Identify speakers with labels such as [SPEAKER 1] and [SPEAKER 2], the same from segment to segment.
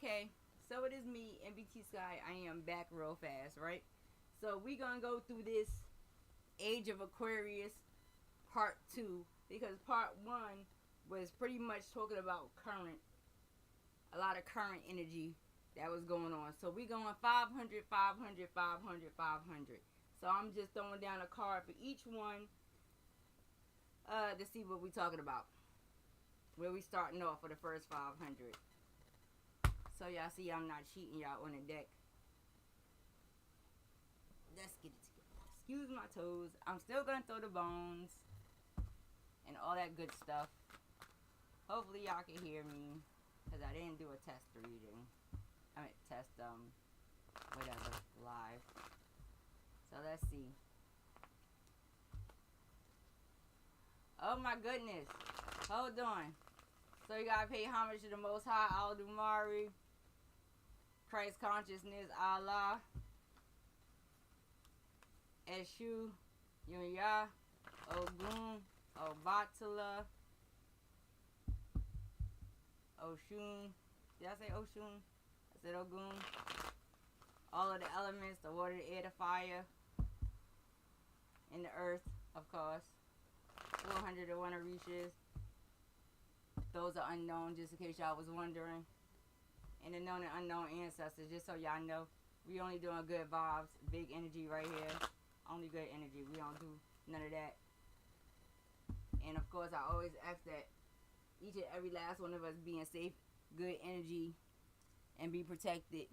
[SPEAKER 1] Okay, so it is me, NBT SKY. I am back real fast, right? So we gonna go through this Age of Aquarius part 2, because part 1 was pretty much talking about a lot of current energy that was going on. So we going 500, 500, 500, 500. So I'm just throwing down a card for each one to see what we talking about. Where we starting off for the first 500. So y'all see I'm not cheating y'all on the deck. Let's get it together. Excuse my toes. I'm still going to throw the bones and all that good stuff. Hopefully y'all can hear me, because I didn't do a test reading. I mean test whatever live. So let's see. Oh my goodness. Hold on. So you gotta pay homage to the Most High, Al-Dumari, Christ Consciousness, Allah, Eshu, Yunya, Ogun, Obatala, Oshun. Did I say Oshun? I said Ogun. All of the elements, the water, the air, the fire, and the earth, of course. 401 Orishas. Those are unknown, just in case y'all was wondering. And the known and unknown ancestors, just so y'all know. We only doing good vibes, big energy right here. Only good energy. We don't do none of that. And of course, I always ask that each and every last one of us be in safe, good energy, and be protected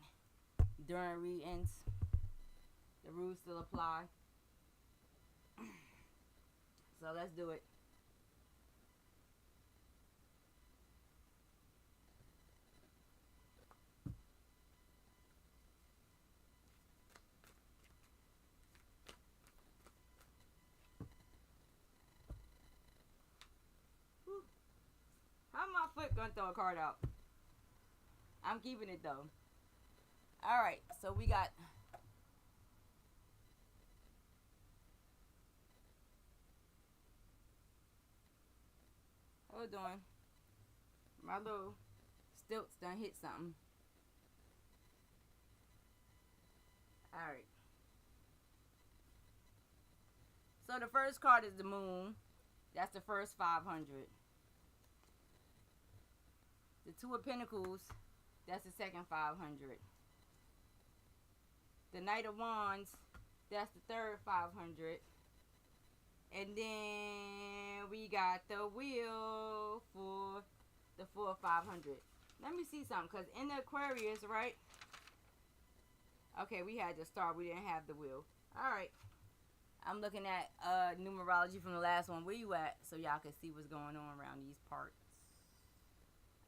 [SPEAKER 1] during readings. The rules still apply. So let's do it. How my foot gonna throw a card out? I'm keeping it though. Alright, so we got hold on. My little stilts done hit something. Alright. So the first card is the moon. That's the first 500. The Two of Pentacles, that's the second 500. The Knight of Wands, that's the third 500. And then we got the Wheel for the fourth 500. Let me see something, because in the Aquarius, right? Okay, we had the star. We didn't have the wheel. Alright. I'm looking at numerology from the last one. Where you at? So y'all can see what's going on around these parts.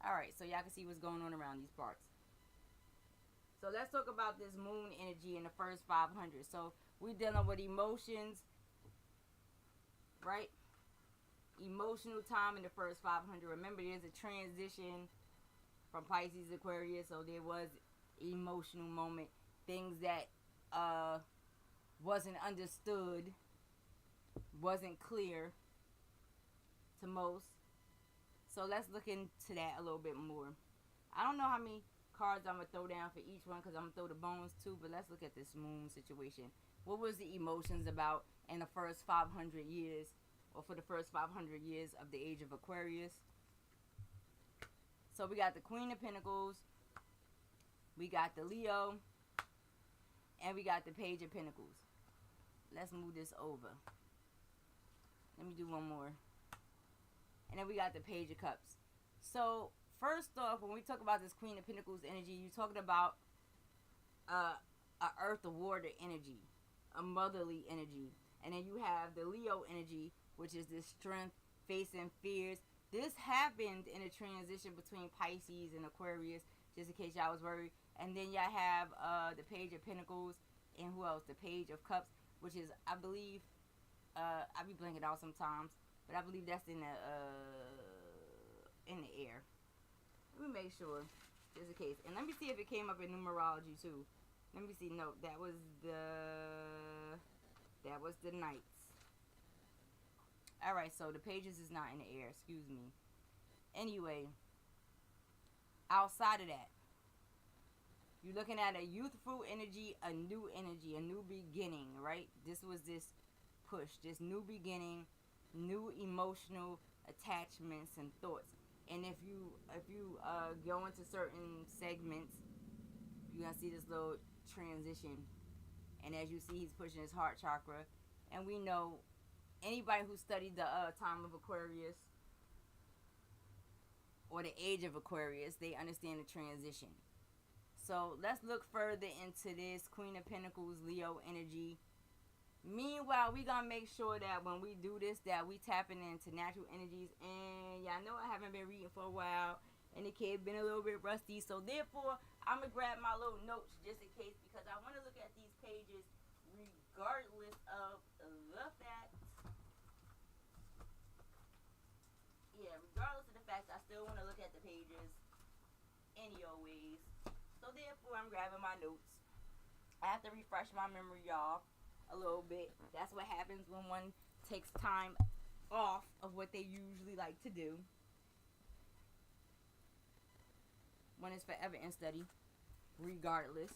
[SPEAKER 1] Alright, so y'all can see what's going on around these parts. So let's talk about this moon energy in the first 500. So we're dealing with emotions, right? Emotional time in the first 500. Remember, there's a transition from Pisces to Aquarius, so there was emotional moment. Things that wasn't understood, wasn't clear to most. So let's look into that a little bit more. I don't know how many cards I'm going to throw down for each one, because I'm going to throw the bones too. But let's look at this moon situation. What was the emotions about in the first 500 years, or for the first 500 years of the Age of Aquarius? So we got the Queen of Pentacles. We got the Leo. And we got the Page of Pentacles. Let's move this over. Let me do one more. And then we got the Page of Cups. So, first off, when we talk about this Queen of Pentacles energy, you're talking about a earth or water energy, a motherly energy. And then you have the Leo energy, which is this strength, facing fears. This happened in a transition between Pisces and Aquarius, just in case y'all was worried. And then y'all have the Page of Pentacles, and who else? The Page of Cups, which is, I believe, I be blanking out sometimes, but I believe that's in the air. Let me make sure, just in case. And let me see if it came up in numerology too. Let me see. No, that was the Knights. Alright, so the Pages is not in the air. Excuse me. Anyway, outside of that, You're looking at a youthful energy, a new energy, a new beginning, right? This was this push, this new beginning, new emotional attachments and thoughts. And if you go into certain segments, you're gonna see this little transition. And as you see, he's pushing his heart chakra. And we know anybody who studied the time of Aquarius or the age of Aquarius, they understand the transition. So let's look further into this Queen of Pentacles, Leo energy. Meanwhile, we gonna make sure that when we do this, that we tapping into natural energies. And y'all know I haven't been reading for a while, and the kid been a little bit rusty. So therefore, I'm gonna grab my little notes just in case, because I want to look at these pages regardless of the fact. Yeah, regardless of the fact, I still want to look at the pages anyways. So therefore, I'm grabbing my notes. I have to refresh my memory, y'all, a little bit. That's what happens when one takes time off of what they usually like to do. One is forever in study, regardless.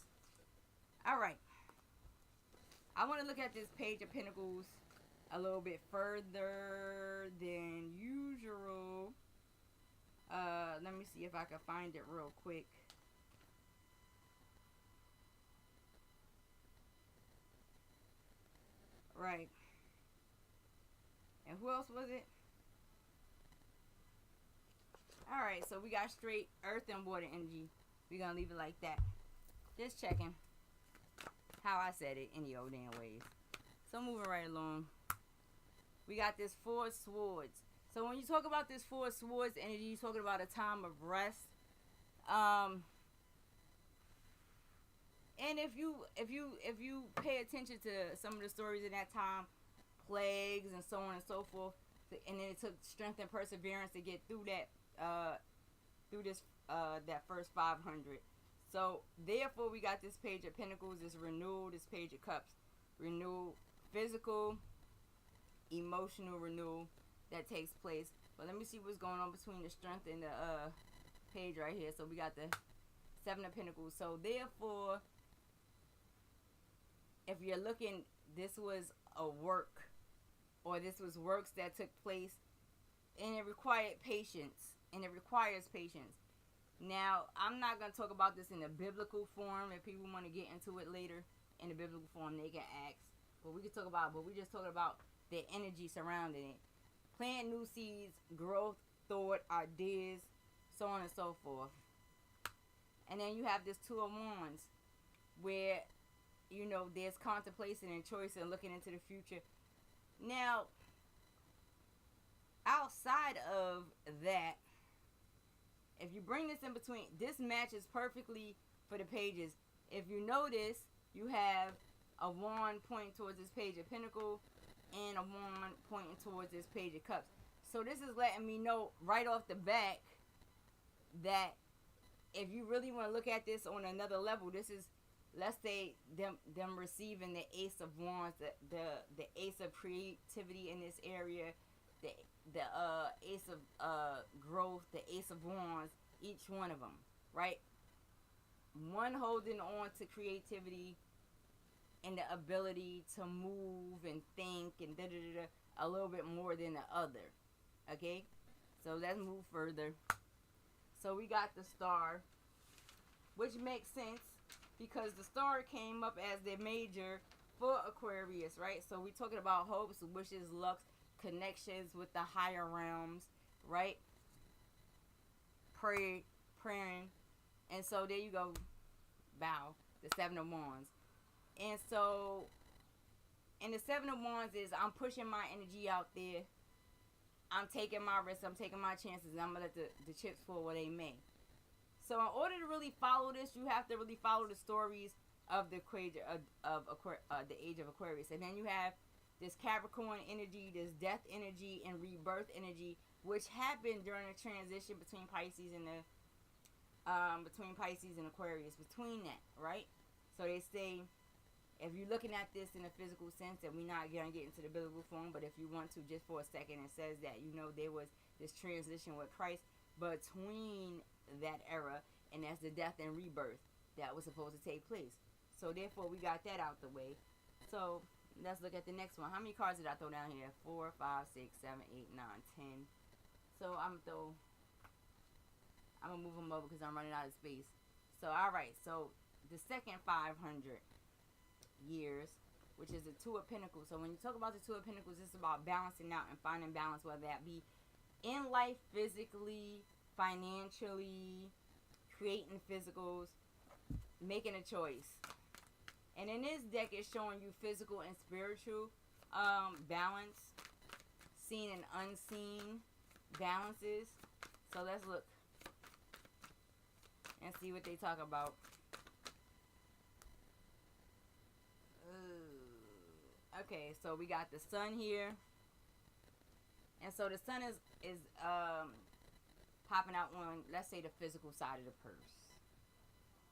[SPEAKER 1] Alright. I want to look at this Page of Pentacles a little bit further than usual. Let me see if I can find it real quick. Right. And who else was it? Alright, so we got straight earth and water energy. We're going to leave it like that. Just checking how I said it any old damn ways. So moving right along. We got this Four Swords. So when you talk about this Four Swords energy, you're talking about a time of rest. And if you pay attention to some of the stories in that time, plagues and so on and so forth, and then it took strength and perseverance to get through that that first 500. So therefore, we got this Page of Pentacles, this renewal, this Page of Cups, renewal, physical, emotional renewal that takes place. But let me see what's going on between the strength and the page right here. So we got the Seven of Pentacles. So therefore, if you're looking, this was a work, or this was works that took place, and it required patience, and it requires patience. Now, I'm not going to talk about this in a biblical form. If people want to get into it later in the biblical form, they can ask. But we can talk about, but we're just talking about the energy surrounding it. Plant new seeds, growth, thought, ideas, so on and so forth. And then you have this Two of Wands, where, you know, there's contemplation and choice and looking into the future. Now, outside of that, if you bring this in between, this matches perfectly for the pages. If you notice, you have a wand pointing towards this Page of Pentacles and a wand pointing towards this Page of Cups. So this is letting me know right off the back that if you really want to look at this on another level, this is, let's say, them receiving the Ace of Wands, the Ace of creativity in this area, the Ace of growth, the Ace of Wands, each one of them, right? One holding on to creativity and the ability to move and think and a little bit more than the other. Okay, so let's move further. So we got the Star, which makes sense because the Star came up as the major for Aquarius, right? So we're talking about hopes, wishes, lucks, connections with the higher realms, right? Praying. And so there you go. Bow. The Seven of Wands. And so, and the Seven of Wands is, I'm pushing my energy out there. I'm taking my risks. I'm taking my chances. I'm going to let the chips fall where they may. So in order to really follow this, you have to really follow the stories of the age of Aquarius. And then you have this Capricorn energy, this death energy, and rebirth energy, which happened during the transition between Pisces and Aquarius. Between that, right? So they say, if you're looking at this in a physical sense, and we're not going to get into the biblical form, but if you want to, just for a second, it says that, you know, there was this transition with Christ between that era, and that's the death and rebirth. that was supposed to take place. So therefore, we got that out the way. So let's look at the next one. How many cards did I throw down here? 4, 5, 6, 7, 8, 9, 10. So I'm gonna move them over because I'm running out of space. So alright, so the second 500 years, which is the Two of Pentacles. So when you talk about the Two of Pentacles, it's about balancing out and finding balance, whether that be in life, physically, financially, creating physicals, making a choice. And in this deck, it's showing you physical and spiritual balance, seen and unseen balances. So let's look and see what they talk about. Okay, so we got the sun here. And so the sun is popping out on, let's say, the physical side of the purse.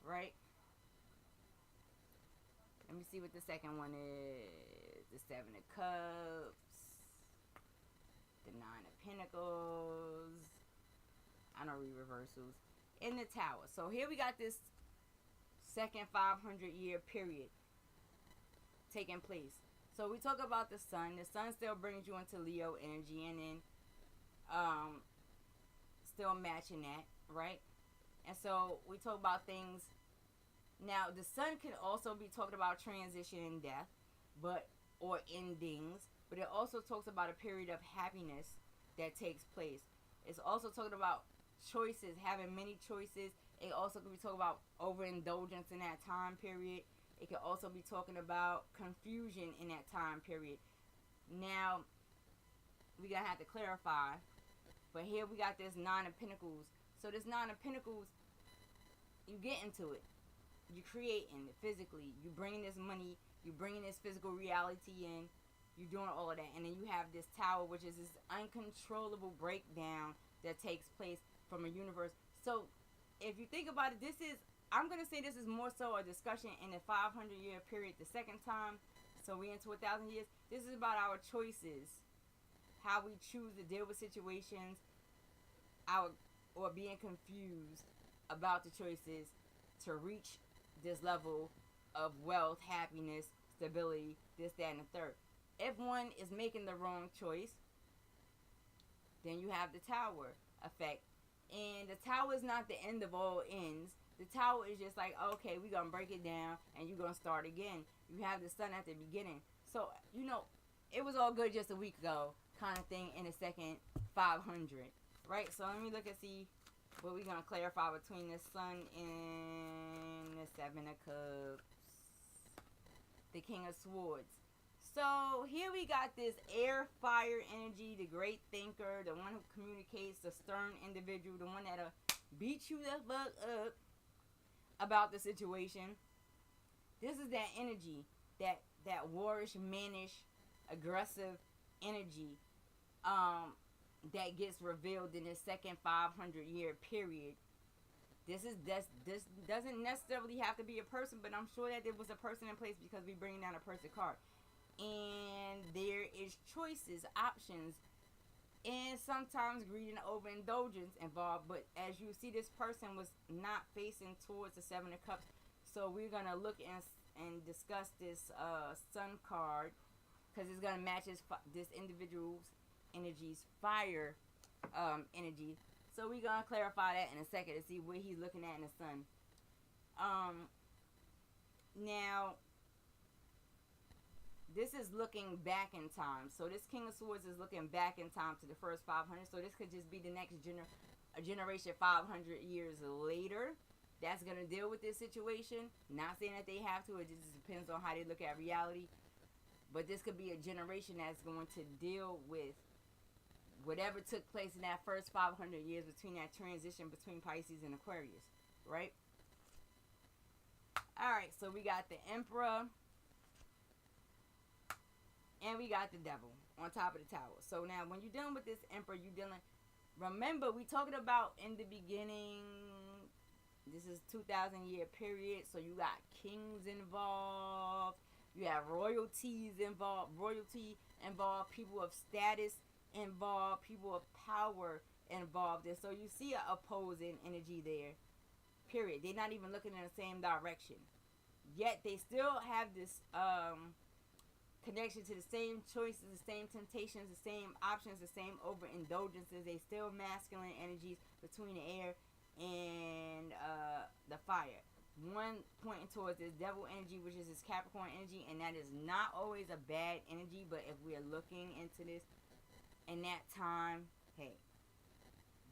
[SPEAKER 1] Right? Let me see what the second one is. The Seven of Cups. The Nine of Pentacles. I don't read reversals. In the Tower. So here we got this second 500-year period taking place. So we talk about the sun. The sun still brings you into Leo energy, and then still matching that, right? And so we talk about things. Now the sun can also be talking about transition and death, or endings, but it also talks about a period of happiness that takes place. It's also talking about choices, having many choices. It also could be talking about overindulgence in that time period. It could also be talking about confusion in that time period. Now, we're going to have to clarify. But here we got this Nine of Pentacles. So this Nine of Pentacles, you get into it. You creating it physically. You bringing this money. You bringing this physical reality in. You're doing all of that. And then you have this Tower, which is this uncontrollable breakdown that takes place from a universe. So, if you think about it, I'm going to say this is more so a discussion in the 500-year period the second time. So we're into 1,000 years. This is about our choices. How we choose to deal with situations. Or being confused about the choices to reach this level of wealth, happiness, stability, this, that, and the third. If one is making the wrong choice, then you have the Tower effect. And the Tower is not the end of all ends. The Tower is just like, okay, we're going to break it down and you're going to start again. You have the sun at the beginning. So, it was all good just a week ago kind of thing in the second 500. Right? So, let me look and see what we're going to clarify between the sun and the Seven of Cups. The King of Swords. So, here we got this air, fire energy, the great thinker, the one who communicates, the stern individual, the one that'll beat you the fuck up about the situation. This is that energy, that warish, mannish, aggressive energy that gets revealed in this second 500-year period. This doesn't necessarily have to be a person, but I'm sure that there was a person in place because we bring down a person card. And there is choices, options, and sometimes greed and overindulgence involved. But as you see, this person was not facing towards the Seven of Cups. So we're going to look and discuss this Sun card, because it's going to match this individual's energy's fire energy. So we're going to clarify that in a second to see what he's looking at in the sun. Now, this is looking back in time. So this King of Swords is looking back in time to the first 500. So this could just be the next generation 500 years later that's going to deal with this situation. Not saying that they have to. It just depends on how they look at reality. But this could be a generation that's going to deal with whatever took place in that first 500 years between that transition between Pisces and Aquarius. Right? Alright, so we got the Emperor. And we got the Devil on top of the Tower. So now when you're dealing with this Emperor, remember, we talking about in the beginning, this is 2,000-year period. So you got kings involved. You have royalty involved, people of status involved, people of power involved. And so you see an opposing energy there. period. They're not even looking in the same direction. Yet they still have this connection to the same choices, the same temptations, the same options, the same overindulgences. They still masculine energies between the air and the fire. One pointing towards this devil energy, which is this Capricorn energy, and that is not always a bad energy, but if we are looking into this in that time, hey,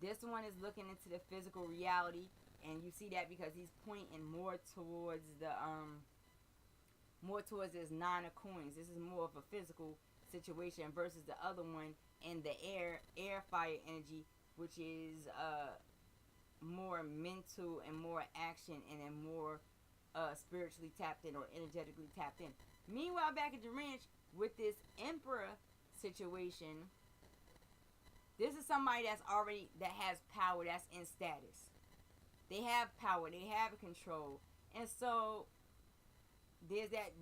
[SPEAKER 1] this one is looking into the physical reality. And you see that because he's pointing more towards this nine of coins. This is more of a physical situation versus the other one in the air fire energy, which is more mental and more action and more spiritually tapped in or energetically tapped in. Meanwhile, back at the ranch with this Emperor situation, this is somebody that has power, that's in status. They have power, they have control. And so there's that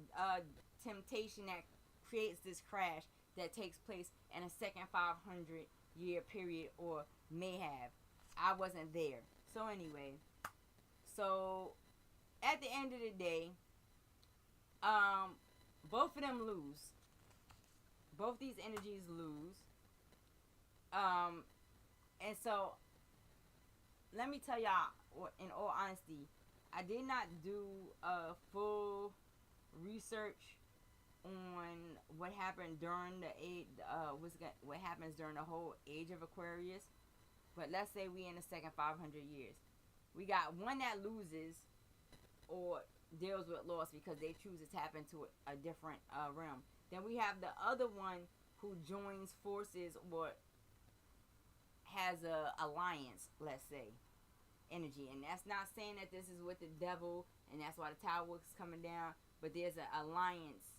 [SPEAKER 1] temptation that creates this crash that takes place in a second 500-year period, or may have. I wasn't there. So anyway, so at the end of the day, both of them lose. Both these energies lose. And so let me tell y'all, in all honesty, I did not do a full research on what happened during the age, what happens during the whole age of Aquarius. But let's say we in the second 500 years. We got one that loses or deals with loss because they choose to tap into a different realm. Then we have the other one who joins forces or has a alliance, let's say, energy. And that's not saying that this is with the devil and that's why the tower is coming down, but there's an alliance,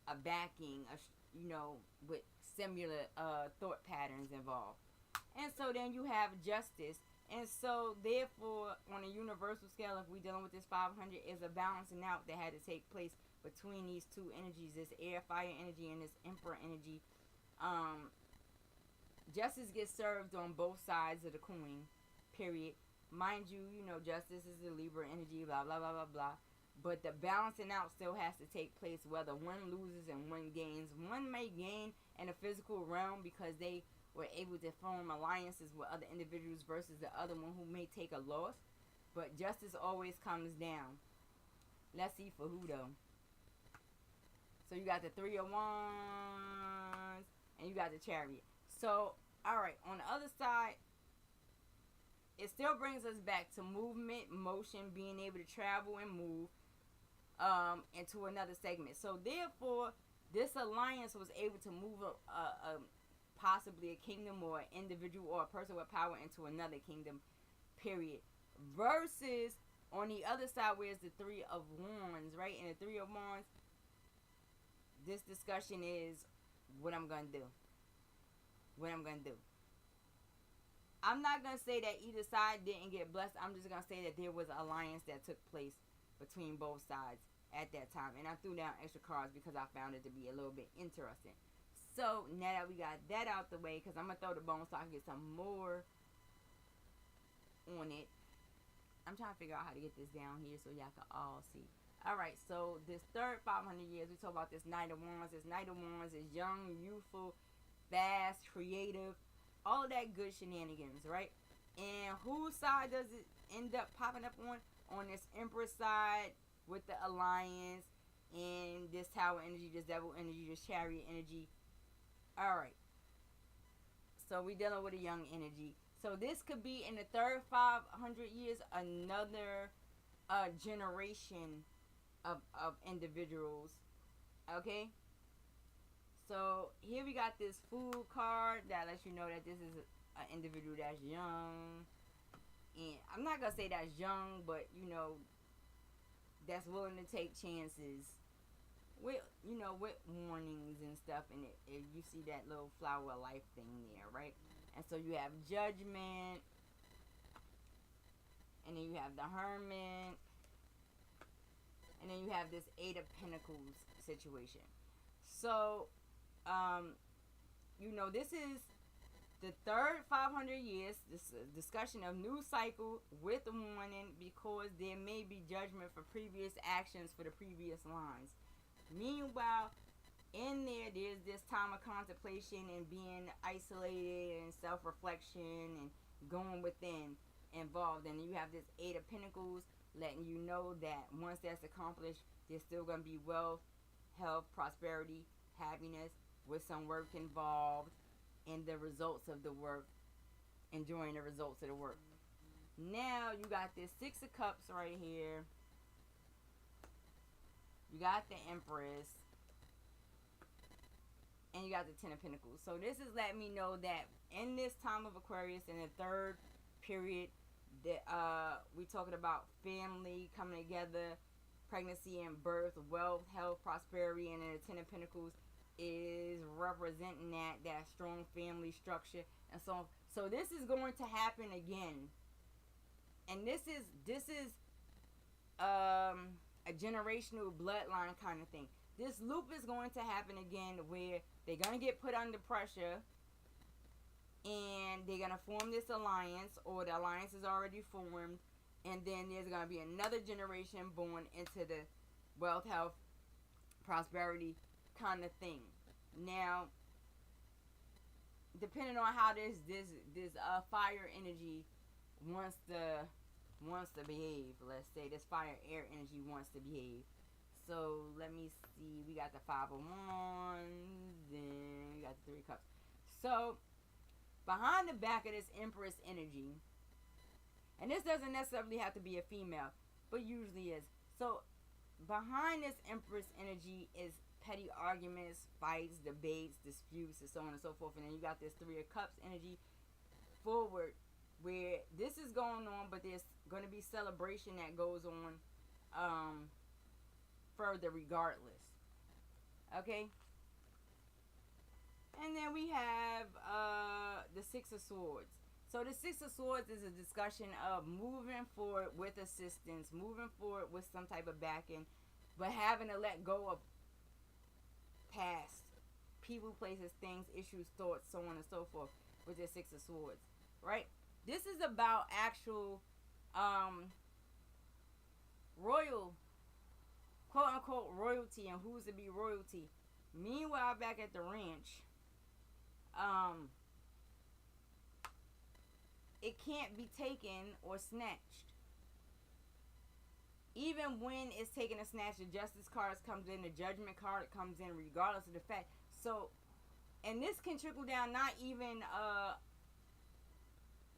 [SPEAKER 1] a backing, with similar thought patterns involved. And so then you have justice. And so therefore, on a universal scale, if we're dealing with this 500, is a balancing out that had to take place between these two energies, this air fire energy and this emperor energy. Justice gets served on both sides of the coin, period. Mind you, justice is the Libra energy, blah, blah, blah, blah, blah. But the balancing out still has to take place, whether one loses and one gains. One may gain in the physical realm because they were able to form alliances with other individuals versus the other one who may take a loss. But justice always comes down. Let's see for who, though. So you got the Three of Wands and you got the Chariot. So, alright, on the other side, it still brings us back to movement, motion, being able to travel and move into another segment. So, therefore, this alliance was able to move possibly a kingdom or an individual or a person with power into another kingdom, period. Versus, on the other side, where it's the Three of Wands, right? And the Three of Wands, this discussion is what I'm going to do. What I'm going to do. I'm not going to say that either side didn't get blessed. I'm just going to say that there was an alliance that took place between both sides at that time. And I threw down extra cards because I found it to be a little bit interesting. So, now that we got that out the way, because I'm going to throw the bone so I can get some more on it. I'm trying to figure out how to get this down here so y'all can all see. Alright, so this third 500 years, we talk about this Knight of Wands. This Knight of Wands is young, youthful, fast, creative, all of that good shenanigans, right? And whose side does it end up popping up on? On this Empress side with the alliance and this Tower energy, this Devil energy, this Chariot energy. Alright. So we dealing with a young energy. So this could be in the third 500 years another generation of individuals. Okay? So here we got this Fool card that lets you know that this is an individual that's young. And I'm not going to say that's young, but that's willing to take chances with, with warnings and stuff. And you see that little flower of life thing there, right? And so you have Judgment. And then you have the Hermit. And then you have this Eight of Pentacles situation. So, this is The third 500 years, this discussion of new cycle with a warning because there may be judgment for previous actions for the previous lines. Meanwhile, in there's this time of contemplation and being isolated and self-reflection and going within involved. And you have this Eight of Pentacles letting you know that once that's accomplished, there's still going to be wealth, health, prosperity, happiness with some work involved and the results of the work, enjoying the results of the work. Now you got this Six of Cups right here. You got the Empress. And you got the Ten of Pentacles. So this is letting me know that in this time of Aquarius, in the third period, that we talking about family coming together, pregnancy and birth, wealth, health, prosperity, and then the Ten of Pentacles is representing that strong family structure and so on. So this is going to happen again, and this is a generational bloodline kind of thing. This loop is going to happen again where they're going to get put under pressure and they're going to form this alliance, or the alliance is already formed, and then there's going to be another generation born into the wealth, health, prosperity kind of thing. Now, depending on how this fire energy wants to behave, let's say this fire air energy wants to behave. So let me see, we got the Five of Wands, then we got the Three of Cups. So behind the back of this Empress energy, and this doesn't necessarily have to be a female, but usually is. So behind this Empress energy is petty arguments, fights, debates, disputes, and so on and so forth. And then you got this Three of Cups energy forward, where this is going on, but there's going to be celebration that goes on further regardless. Okay? And then we have the Six of Swords. So the Six of Swords is a discussion of moving forward with assistance, moving forward with some type of backing, but having to let go of past people, places, things, issues, thoughts, so on and so forth with the Six of Swords, right? This is about actual royal, quote unquote, royalty and who's to be royalty. Meanwhile, back at the ranch, it can't be taken or snatched. Even when it's taken or snatched, the Justice card comes in, the Judgment card comes in, regardless of the fact. So, and this can trickle down not even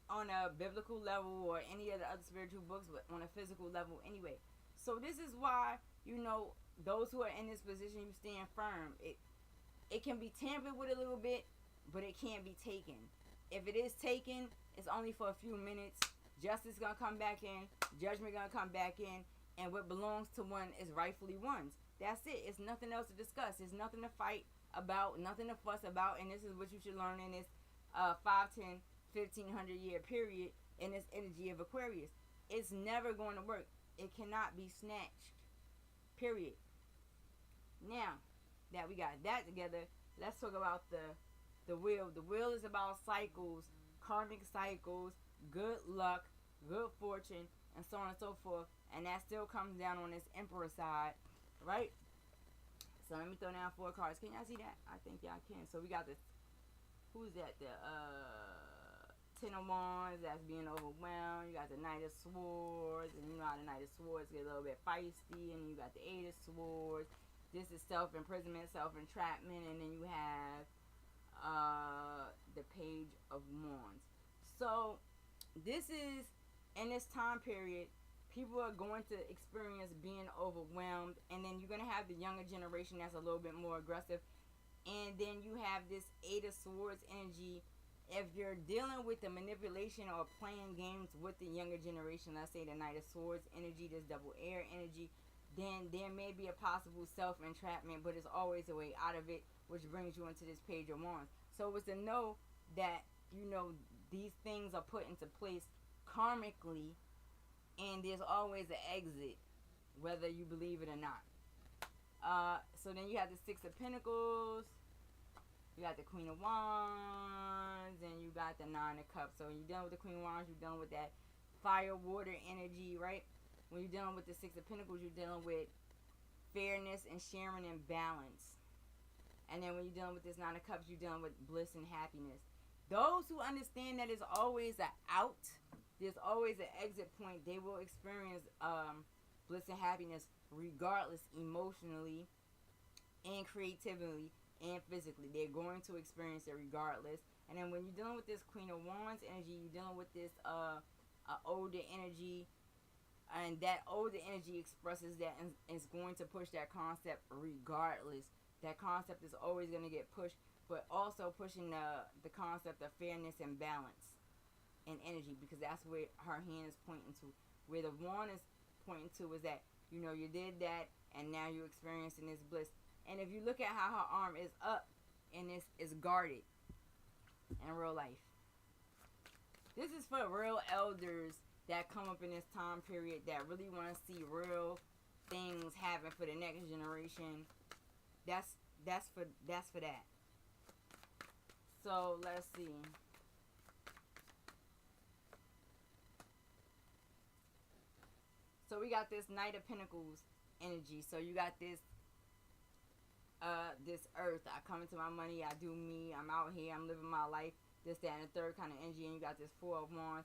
[SPEAKER 1] on a biblical level or any of the other spiritual books, but on a physical level anyway. So this is why, you know, those who are in this position, you stand firm. It can be tampered with a little bit, but it can't be taken. If it is taken, it's only for a few minutes. Justice gonna come back in, judgment gonna come back in, and what belongs to one is rightfully one's. That's it. It's nothing else to discuss. It's nothing to fight about, nothing to fuss about, and this is what you should learn in this 5, 10, 1500 year period in this energy of Aquarius. It's never going to work. It cannot be snatched. Period. Now that we got that together, let's talk about the wheel. The wheel is about cycles, karmic cycles, good luck, good fortune, and so on and so forth. And that still comes down on this Emperor side, right? So let me throw down 4 cards. Can y'all see that? I think y'all can. So we got this. Who's that? The Ten of Wands that's being overwhelmed. You got the Knight of Swords, and you know how the Knight of Swords get a little bit feisty. And you got the Eight of Swords. This is self-imprisonment, self-entrapment, and then you have the Page of Wands. So this is, in this time period, people are going to experience being overwhelmed, and then you're going to have the younger generation that's a little bit more aggressive, and then you have this Eight of Swords energy. If you're dealing with the manipulation or playing games with the younger generation, let's say the Knight of Swords energy, this double air energy, then there may be a possible self-entrapment, but it's always a way out of it, which brings you into this Page of Wands. So it's to know that, you know, these things are put into place karmically, and there's always an exit, whether you believe it or not. So then you have the Six of Pentacles. You got the Queen of Wands, and you got the Nine of Cups. So when you're dealing with the Queen of Wands, you're dealing with that fire, water energy, right? When you're dealing with the Six of Pentacles, you're dealing with fairness and sharing and balance. And then when you're dealing with this Nine of Cups, you're dealing with bliss and happiness. Those who understand that there's always an out, there's always an exit point, they will experience bliss and happiness regardless, emotionally and creatively and physically. They're going to experience it regardless. And then when you're dealing with this Queen of Wands energy, you're dealing with this older energy, and that older energy expresses that and is going to push that concept regardless. That concept is always going to get pushed, but also pushing the concept of fairness and balance and energy, because that's where her hand is pointing to. Where the wand is pointing to is that, you know, you did that and now you're experiencing this bliss. And if you look at how her arm is up and it's guarded in real life. This is for real elders that come up in this time period that really want to see real things happen for the next generation. That's for that. So let's see. So we got this Knight of Pentacles energy. So you got this this earth. I come into my money, I do me, I'm out here, I'm living my life, this, that, and the third kind of energy. And you got this Four of Wands.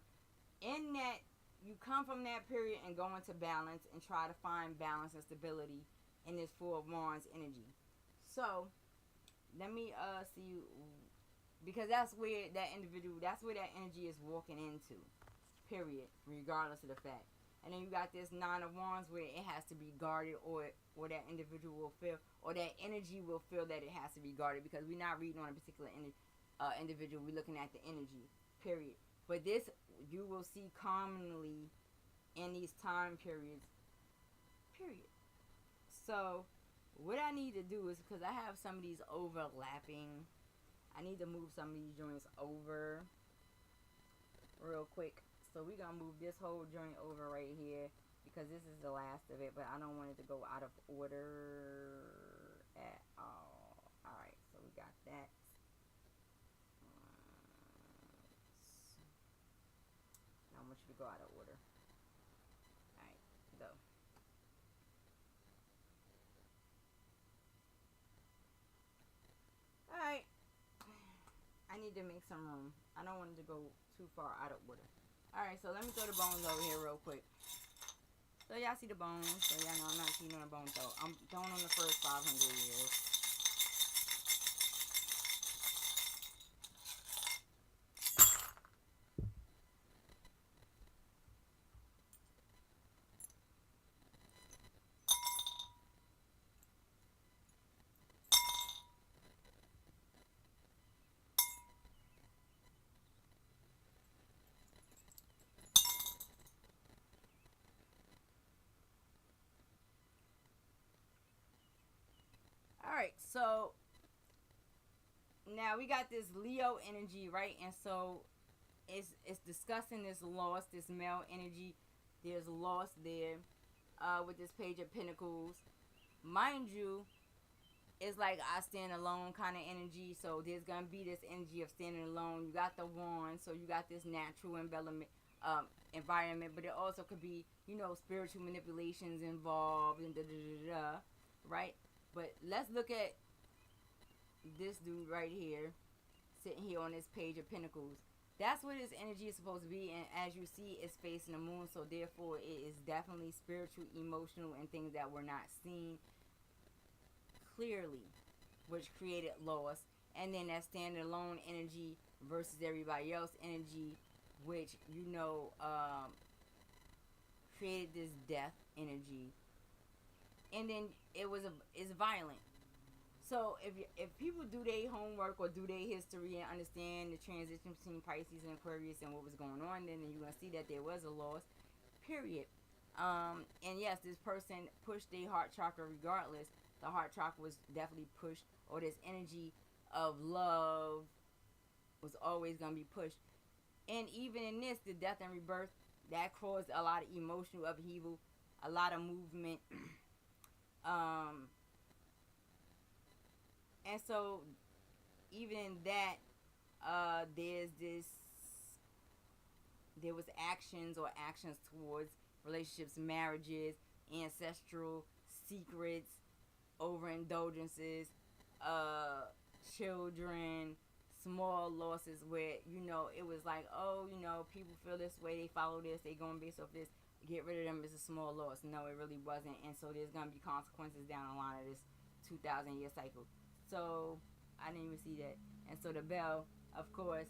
[SPEAKER 1] In that, you come from that period and go into balance and try to find balance and stability in this Four of Wands energy. So let me see, because that's where that individual, that's where that energy is walking into, period, regardless of the fact. And then you got this Nine of Wands where it has to be guarded, or that individual will feel, or that energy will feel that it has to be guarded, because we're not reading on a particular individual, we're looking at the energy, period. But this you will see commonly in these time periods, period. So what I need to do is, because I have some of these overlapping, I need to move some of these joints over real quick. So we're going to move this whole joint over right here, because this is the last of it, but I don't want it to go out of order at all. Alright, so we got that. I don't want you to go out of order. Alright, go. Alright. I need to make some room. I don't want it to go too far out of order. Alright, so let me throw the bones over here real quick. So y'all see the bones. So y'all know I'm not cheating on the bones though. I'm throwing on the first 500 years. Alright, so now we got this Leo energy, right? And so it's discussing this loss, this male energy. There's loss there with this Page of Pentacles. Mind you, it's like I stand alone kind of energy. So there's going to be this energy of standing alone. You got the wand, so you got this natural environment, but it also could be, you know, spiritual manipulations involved and right? But let's look at this dude right here, sitting here on this Page of Pentacles. That's what his energy is supposed to be, and as you see, it's facing the moon, so therefore it is definitely spiritual, emotional, and things that were not seen clearly, which created loss. And then that standing alone energy versus everybody else energy, which, you know, created this death energy. And then it's violent. So if people do their homework or do their history and understand the transition between Pisces and Aquarius and what was going on, then you're going to see that there was a loss, period. And yes, this person pushed their heart chakra regardless. The heart chakra was definitely pushed, or this energy of love was always going to be pushed. And even in this, the death and rebirth, that caused a lot of emotional upheaval, a lot of movement. And so even in that, there was actions towards relationships, marriages, ancestral secrets, overindulgences, children, small losses where, it was like, oh, people feel this way, they follow this, they going based off this, get rid of them, it's a small loss. No, it really wasn't. And so there's going to be consequences down the line of this 2,000 year cycle. So I didn't even see that. And so the bell, of course,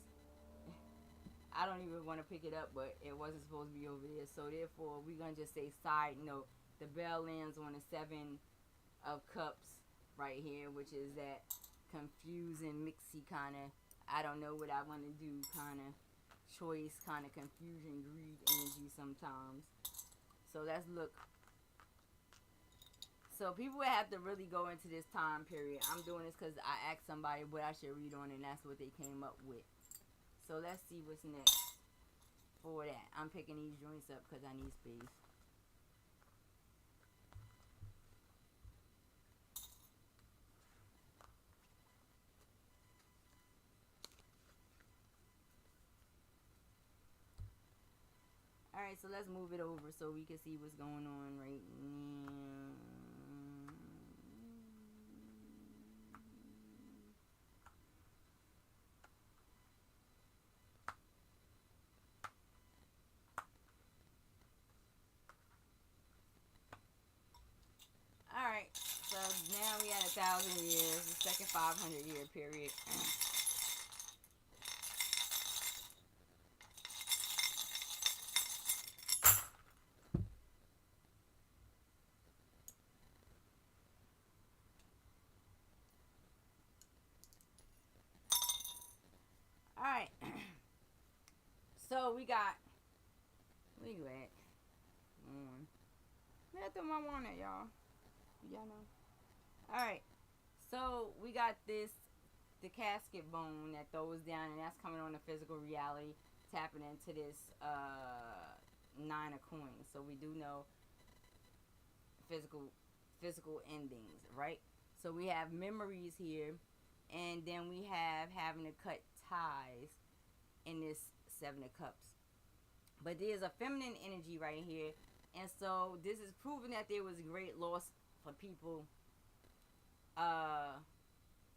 [SPEAKER 1] I don't even want to pick it up, but it wasn't supposed to be over there. So therefore, we're going to just say side note. The bell lands on the 7 of Cups right here, which is that confusing, mixy kind of, I don't know what I want to do kind of choice, kind of confusion, greed energy sometimes. So let's look. So people would have to really go into this time period. I'm doing this because I asked somebody what I should read on, and that's what they came up with. So let's see what's next for that. I'm picking these joints up because I need space. Alright, so let's move it over so we can see what's going on right now. Alright, so now we had 1,000 years, the second 500 year period. Alright, so we got, where you at? Where I throw my one at, y'all? Y'all know? Alright, so we got this, the casket bone that throws down, and that's coming on the physical reality, tapping into this 9 of coins. So we do know physical endings, right? So we have memories here, and then we have having to cut ties in this 7 of Cups. But there's a feminine energy right here, and so this is proving that there was a great loss for people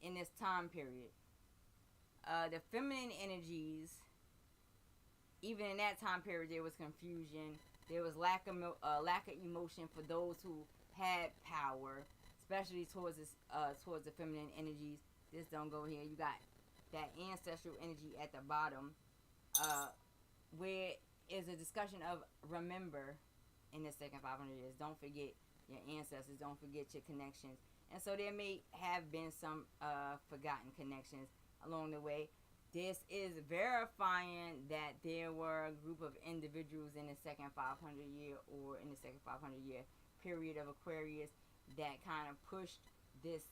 [SPEAKER 1] in this time period. The feminine energies, even in that time period, there was confusion. There was lack of emotion for those who had power, especially towards the feminine energies. This don't go here. You got that ancestral energy at the bottom, where is a discussion of remember in the second 500 years. Don't forget your ancestors. Don't forget your connections. And so there may have been some forgotten connections along the way. This is verifying that there were a group of individuals in the second 500 year or in the second 500 year period of Aquarius that kind of pushed this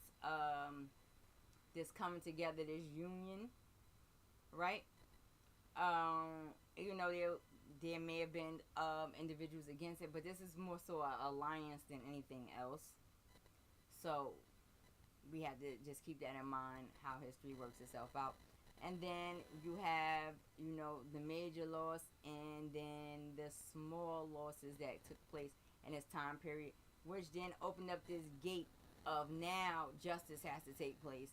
[SPEAKER 1] this coming together, this union, right? Even though there may have been individuals against it, but this is more so an alliance than anything else. So we have to just keep that in mind, how history works itself out. And then you have, the major loss and then the small losses that took place in this time period, which then opened up this gate of now justice has to take place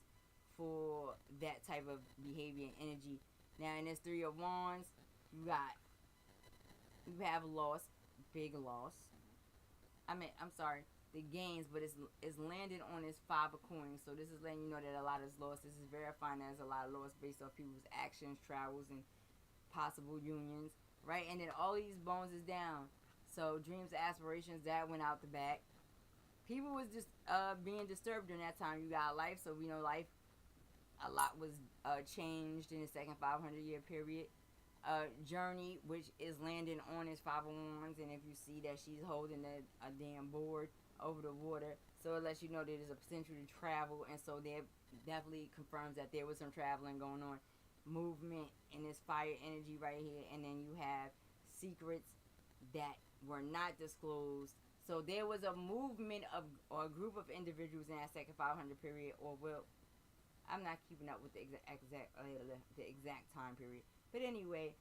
[SPEAKER 1] for that type of behavior and energy. Now in this 3 of Wands, you have loss, big loss. I'm sorry, the gains, but it's landed on this 5 of coins. So this is letting you know that a lot is lost. This is verifying that there's a lot of loss based off people's actions, travels, and possible unions, right? And then all these bones is down. So dreams, aspirations, that went out the back. People was just being disturbed during that time. You got life, so we know life, a lot was changed in the second 500 year period. Journey, which is landing on his 5 of Wands, and if you see that she's holding a damn board over the water, so it lets you know that there's a potential to travel, and so that definitely confirms that there was some traveling going on, movement in this fire energy right here. And then you have secrets that were not disclosed. So there was a movement of, or a group of individuals in that second 500 period, or I'm not keeping up with the exact time period. But anyway,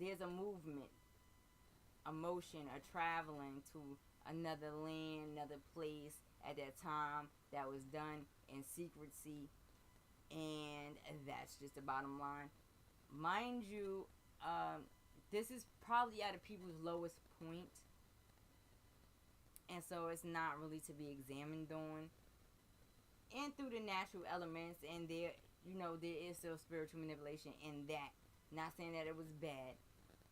[SPEAKER 1] there's a movement, a motion, a traveling to another land, another place at that time that was done in secrecy, and that's just the bottom line. Mind you, this is probably at a people's lowest point, and so it's not really to be examined on. And through the natural elements, and there, there is still spiritual manipulation in that. Not saying that it was bad.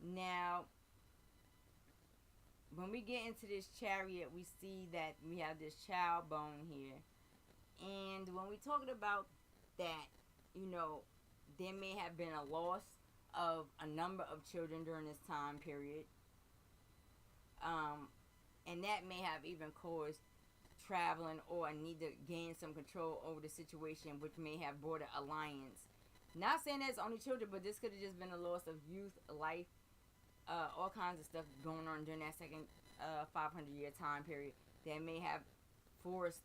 [SPEAKER 1] Now, when we get into this chariot, we see that we have this child bone here. And when we're talking about that, there may have been a loss of a number of children during this time period. And that may have even caused traveling or a need to gain some control over the situation, which may have brought an alliance. Not saying that's only children, but this could have just been a loss of youth, life, all kinds of stuff going on during that second 500-year time period that may have forced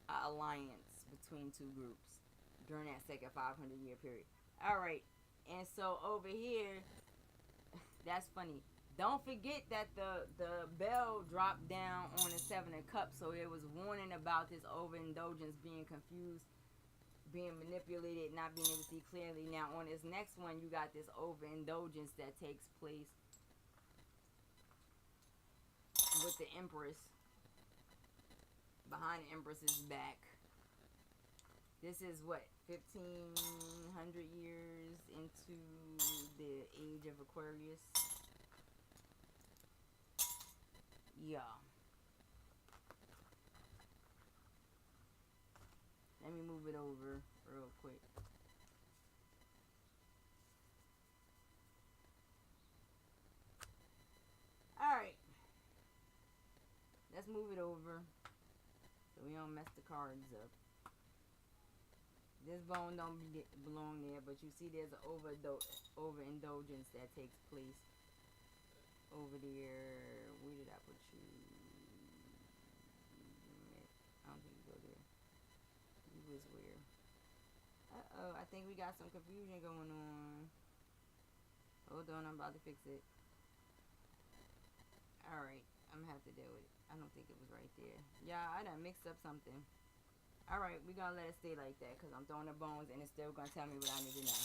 [SPEAKER 1] an alliance between two groups during that second 500-year period. All right, and so over here, that's funny. Don't forget that the bell dropped down on the Seven of Cups, so it was warning about this overindulgence, being confused, being manipulated, not being able to see clearly. Now, on this next one, you got this overindulgence that takes place with the Empress behind the Empress's back. This is what, 1,500 years into the age of Aquarius? Yeah. Let me move it over real quick. Alright. Let's move it over so we don't mess the cards up. This bone don't belong there, but you see there's an overindulgence that takes place over there. Where did I put you? I don't think you go there. You was where? Uh-oh, I think we got some confusion going on. Hold on, I'm about to fix it. Alright, I'm gonna have to deal with it. I don't think it was right there. Yeah, I done mixed up something. Alright, we're gonna let it stay like that because I'm throwing the bones and it's still gonna tell me what I need to know.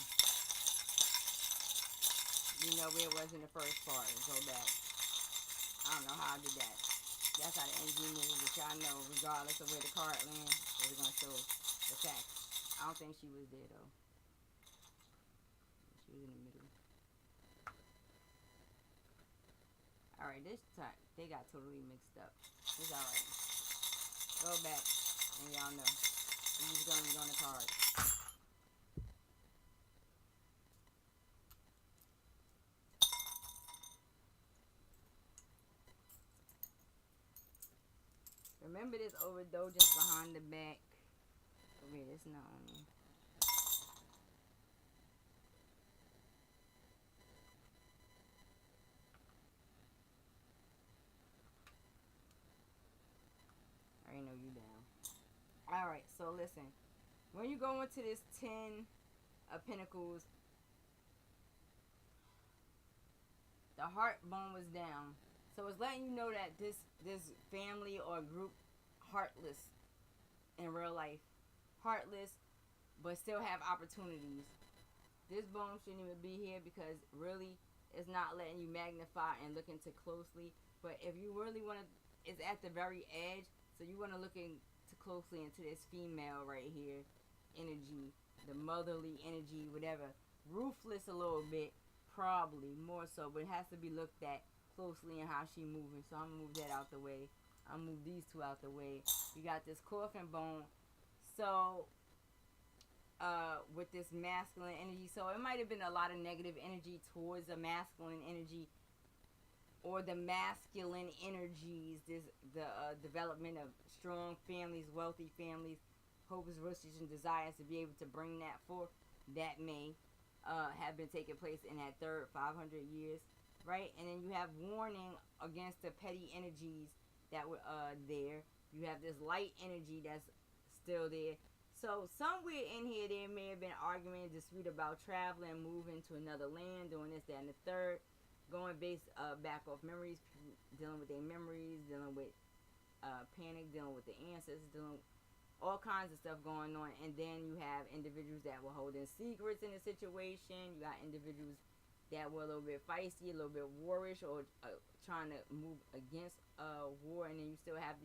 [SPEAKER 1] You know where it was in the first part. Go back. I don't know how I did that. That's how the energy moves, which y'all know, regardless of where the card lands, it's going to show the facts. I don't think she was there, though. She was in the middle. Alright, this time, they got totally mixed up. It's alright. Go back, and y'all know. This is going to be on the card. Remember this overindulgence behind the back. Okay, that's not on there. I already know you down. Alright, so listen. When you go into this 10 of Pentacles, the heart bone was down. So it's letting you know that this family or group heartless in real life. Heartless, but still have opportunities. This bone shouldn't even be here because really it's not letting you magnify and look into closely. But if you really want to, it's at the very edge. So you want to look closely into this female right here energy, the motherly energy, whatever. Ruthless a little bit, probably more so, but it has to be looked at closely and how she moving. So I'm gonna move that out the way. I'll move these two out the way. We got this coffin bone. So with this masculine energy, so it might have been a lot of negative energy towards a masculine energy, or the masculine energies, the development of strong families, wealthy families, hopes, wishes, and desires to be able to bring that forth. That may have been taking place in that third 500 years. Right, and then you have warning against the petty energies that were there. You have this light energy that's still there. So somewhere in here there may have been argument, dispute about traveling, moving to another land, doing this, that, and the third, going based back off memories, dealing with their memories, dealing with panic, dealing with the ancestors, dealing all kinds of stuff going on. And then you have individuals that were holding secrets in the situation. You got individuals that were a little bit feisty, a little bit warish, or trying to move against war. And then you still have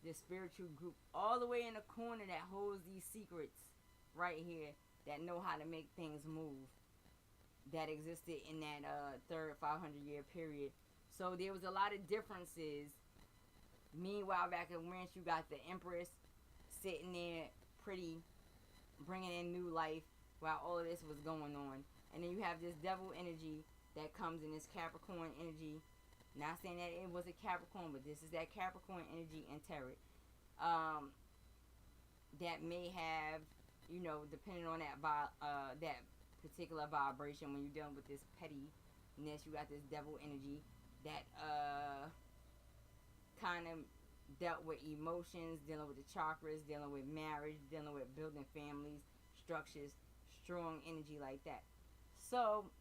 [SPEAKER 1] this spiritual group all the way in the corner that holds these secrets right here, that know how to make things move, that existed in that third 500-year period. So there was a lot of differences. Meanwhile, back in Winch, you got the Empress sitting there pretty, bringing in new life while all of this was going on. And then you have this devil energy that comes in, this Capricorn energy. Not saying that it was a Capricorn, but this is that Capricorn energy in tarot. That may have, you know, depending on that that particular vibration, when you're dealing with this pettiness, you got this devil energy that kind of dealt with emotions, dealing with the chakras, dealing with marriage, dealing with building families, structures, strong energy like that. So,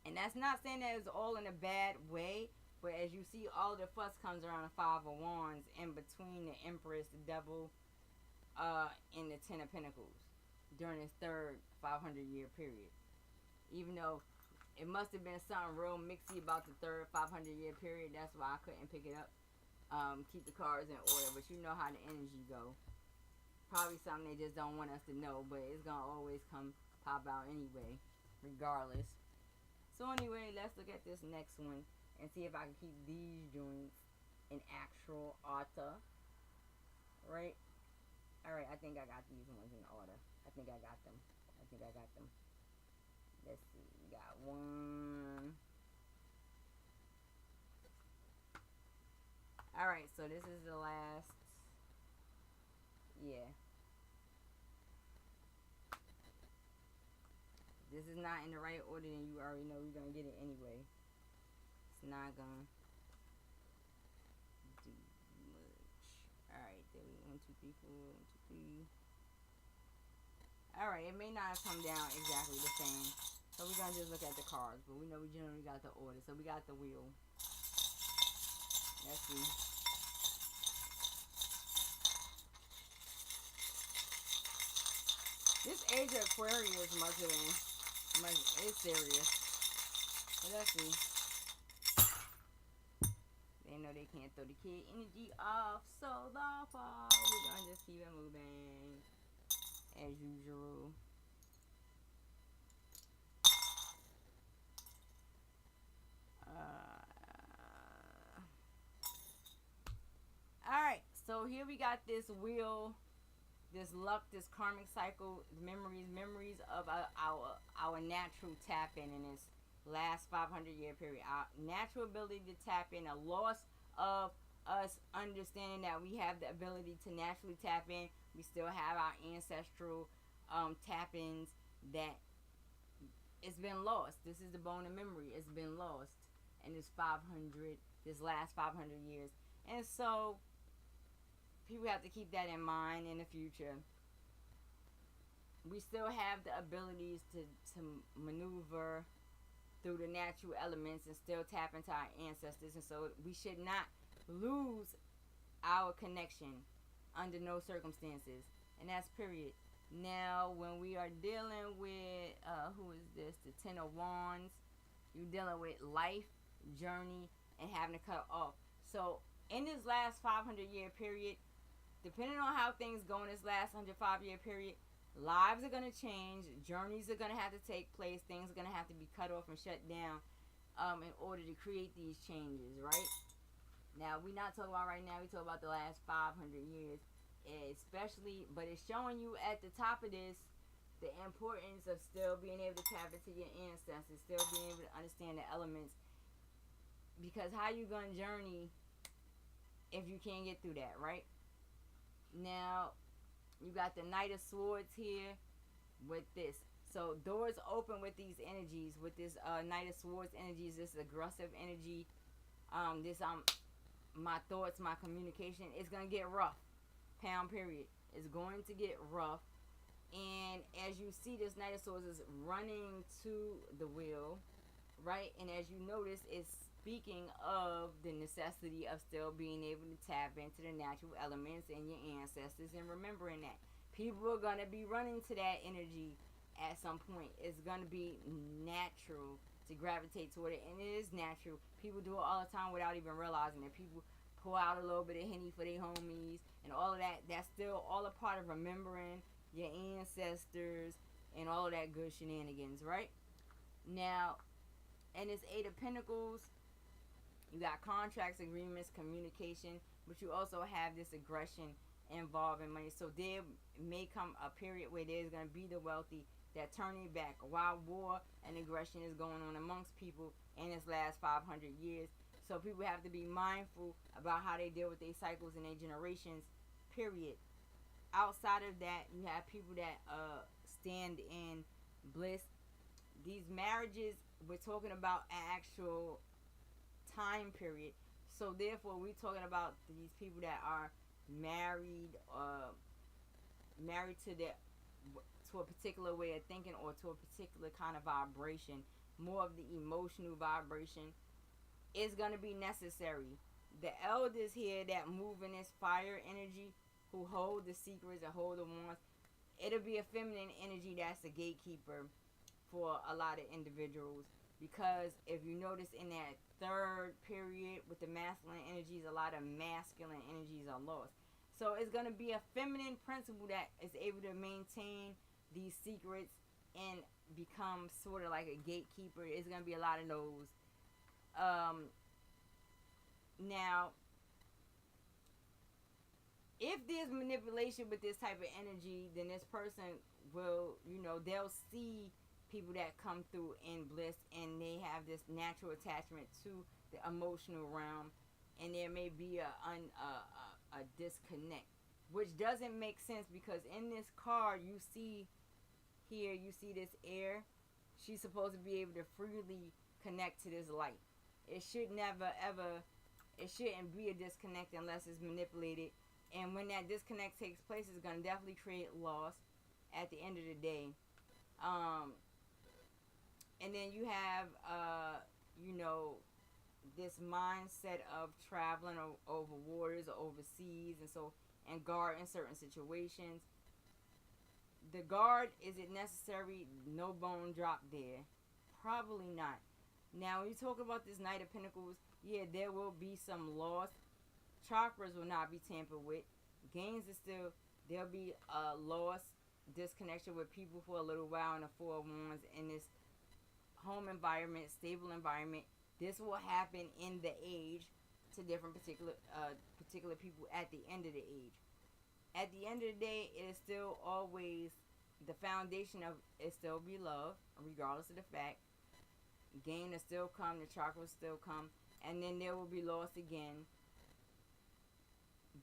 [SPEAKER 1] and that's not saying that it's all in a bad way, but as you see, all the fuss comes around the Five of Wands in between the Empress, the Devil, and the Ten of Pentacles during this third 500-year period. Even though it must have been something real mixy about the third 500-year period, that's why I couldn't pick it up. Keep the cards in order, but you know how the energy go. Probably something they just don't want us to know, but it's gonna always pop out anyway, regardless. So anyway, let's look at this next one and see if I can keep these joints in actual order. Right? Alright, I think I got these ones in order. I think I got them. Let's see. We got one. Alright, so this is the last. Yeah. This is not in the right order, then you already know you're going to get it anyway. It's not going to do much. Alright, there we go. 1, 2, 3, 4. 1, 2, 3. Alright, it may not have come down exactly the same. So we're going to just look at the cards. But we know we generally got the order. So we got the wheel. Let's see. This age of Aquarius must have been, it's serious. But let's see. They know they can't throw the kid energy off so far. We're gonna just keep it moving as usual. Alright, so here we got this wheel, this luck, this karmic cycle, memories of our natural tap-in this last 500-year period. Our natural ability to tap in, a loss of us understanding that we have the ability to naturally tap in. We still have our ancestral tap-ins that it's been lost. This is the bone of memory. It's been lost in this last 500 years. And so people have to keep that in mind in the future. We still have the abilities to maneuver through the natural elements and still tap into our ancestors. And so we should not lose our connection under no circumstances. And that's period. Now, when we are dealing with, who is this? The Ten of Wands. You're dealing with life, journey, and having to cut off. So in this last 500-year period, depending on how things go in this last 105-year period, lives are going to change, journeys are going to have to take place, things are going to have to be cut off and shut down in order to create these changes, right? Now, we're not talking about right now, we're talking about the last 500 years, especially, but it's showing you at the top of this the importance of still being able to tap into your ancestors, still being able to understand the elements, because how you going to journey if you can't get through that, right? Now, you got the Knight of Swords here with this. So, doors open with these energies, with this Knight of Swords energies, this aggressive energy, my thoughts, my communication, it's going to get rough. Pound period. It's going to get rough. And as you see, this Knight of Swords is running to the wheel, right? And as you notice, it's speaking of the necessity of still being able to tap into the natural elements and your ancestors, and remembering that people are going to be running to that energy at some point. It's going to be natural to gravitate toward it, and it is natural. People do it all the time without even realizing it. People pull out a little bit of Henny for their homies and all of that. That's still all a part of remembering your ancestors and all of that good shenanigans, right? Now, and this Eight of Pentacles, you got contracts, agreements, communication, but you also have this aggression involving money. So there may come a period where there's going to be the wealthy that turning back while war and aggression is going on amongst people in this last 500 years. So people have to be mindful about how they deal with their cycles and their generations, period. Outside of that, you have people that stand in bliss. These marriages, we're talking about an actual time period. So therefore, we're talking about these people that are married to a particular way of thinking, or to a particular kind of vibration, more of the emotional vibration, is going to be necessary. The elders here that move in this fire energy, who hold the secrets and hold the wands, it'll be a feminine energy that's a gatekeeper for a lot of individuals. Because if you notice in that third period with the masculine energies, a lot of masculine energies are lost. So it's going to be a feminine principle that is able to maintain these secrets and become sort of like a gatekeeper. It's going to be a lot of those. Now, if there's manipulation with this type of energy, then this person will, they'll see people that come through in bliss, and they have this natural attachment to the emotional realm, and there may be a disconnect, which doesn't make sense, because in this card you see here, you see this air. She's supposed to be able to freely connect to this light. It should never ever, it shouldn't be a disconnect unless it's manipulated. And when that disconnect takes place, it's going to definitely create loss at the end of the day. And then you have, this mindset of traveling over waters or overseas, and guard in certain situations. The guard, is it necessary? No bone drop there. Probably not. Now, when you talk about this Knight of Pentacles, yeah, there will be some loss. Chakras will not be tampered with. Gains is still, there'll be a loss, disconnection with people for a little while in the Four of Wands in this home environment, stable environment. This will happen in the age to different particular people at the end of the age. At the end of the day, it is still always, the foundation of it still be love, regardless of the fact. Gain will still come, the chakra will still come, and then there will be loss again.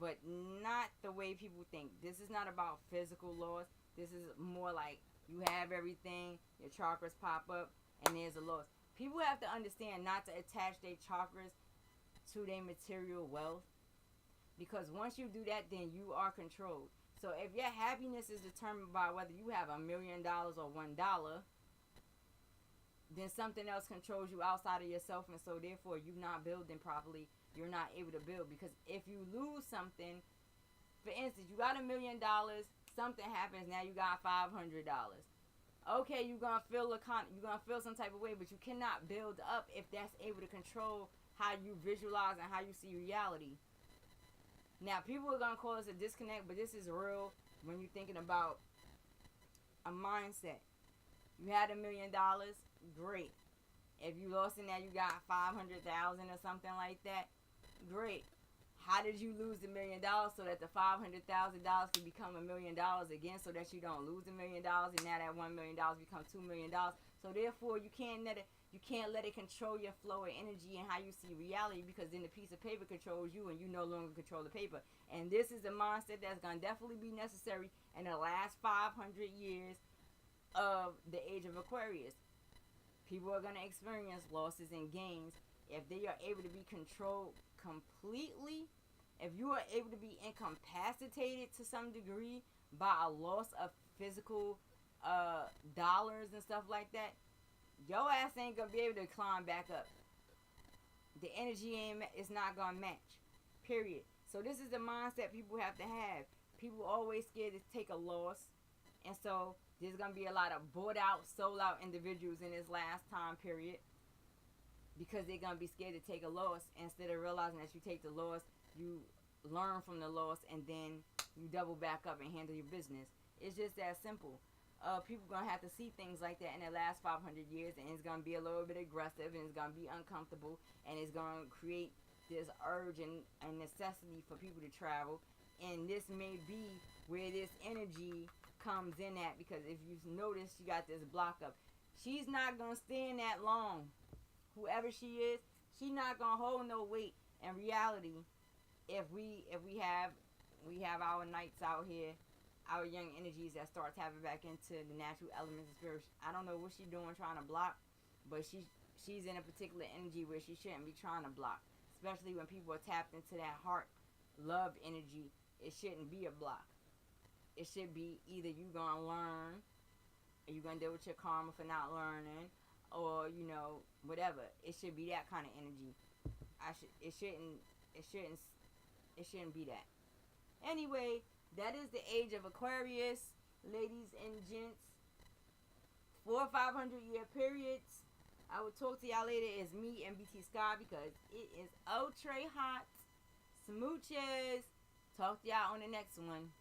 [SPEAKER 1] But not the way people think. This is not about physical loss. This is more like you have everything, your chakras pop up, and there's a loss. People have to understand not to attach their chakras to their material wealth. Because once you do that, then you are controlled. So if your happiness is determined by whether you have $1 million or $1, then something else controls you outside of yourself, and so therefore you're not building properly. You're not able to build, because if you lose something, for instance, you got $1 million, something happens, now you got $500. Okay, you're gonna feel some type of way, but you cannot build up if that's able to control how you visualize and how you see reality. Now, people are gonna call this a disconnect, but this is real when you're thinking about a mindset. You had $1 million, great. If you lost it, now you got 500,000 or something like that, great. How did you lose $1 million so that the $500,000 can become $1 million again, so that you don't lose $1 million, and now that $1 million becomes $2 million? So therefore, you can't let it control your flow of energy and how you see reality, because then the piece of paper controls you, and you no longer control the paper. And this is a mindset that's going to definitely be necessary in the last 500 years of the age of Aquarius. People are going to experience losses and gains if they are able to be controlled completely. if you are able to be incapacitated to some degree by a loss of physical dollars and stuff like that, your ass ain't gonna be able to climb back up. The energy is not gonna match. Period. So this is the mindset people have to have. People always scared to take a loss, and so there's gonna be a lot of bought out, sold out individuals in this last time period because they're gonna be scared to take a loss. Instead of realizing that you take the loss, you learn from the loss, and then you double back up and handle your business. It's just that simple. People gonna have to see things like that in the last 500 years, and it's gonna be a little bit aggressive, and it's gonna be uncomfortable, and it's gonna create this urge and necessity for people to travel. And this may be where this energy comes in at, because if you notice, she got this block up. She's not gonna stand that long. Whoever she is, she's not gonna hold no weight. In reality, if we have our knights out here, our young energies that start tapping back into the natural elements of spirit. I don't know what she's doing trying to block, but she's in a particular energy where she shouldn't be trying to block. Especially when people are tapped into that heart love energy, it shouldn't be a block. It should be either you gonna learn, or you gonna deal with your karma for not learning, or whatever. It should be that kind of energy. It shouldn't be that. Anyway, that is the age of Aquarius, ladies and gents. 400 or 500 year periods. I will talk to y'all later. It's me, NBT SKY, because it is ultra hot. Smooches. Talk to y'all on the next one.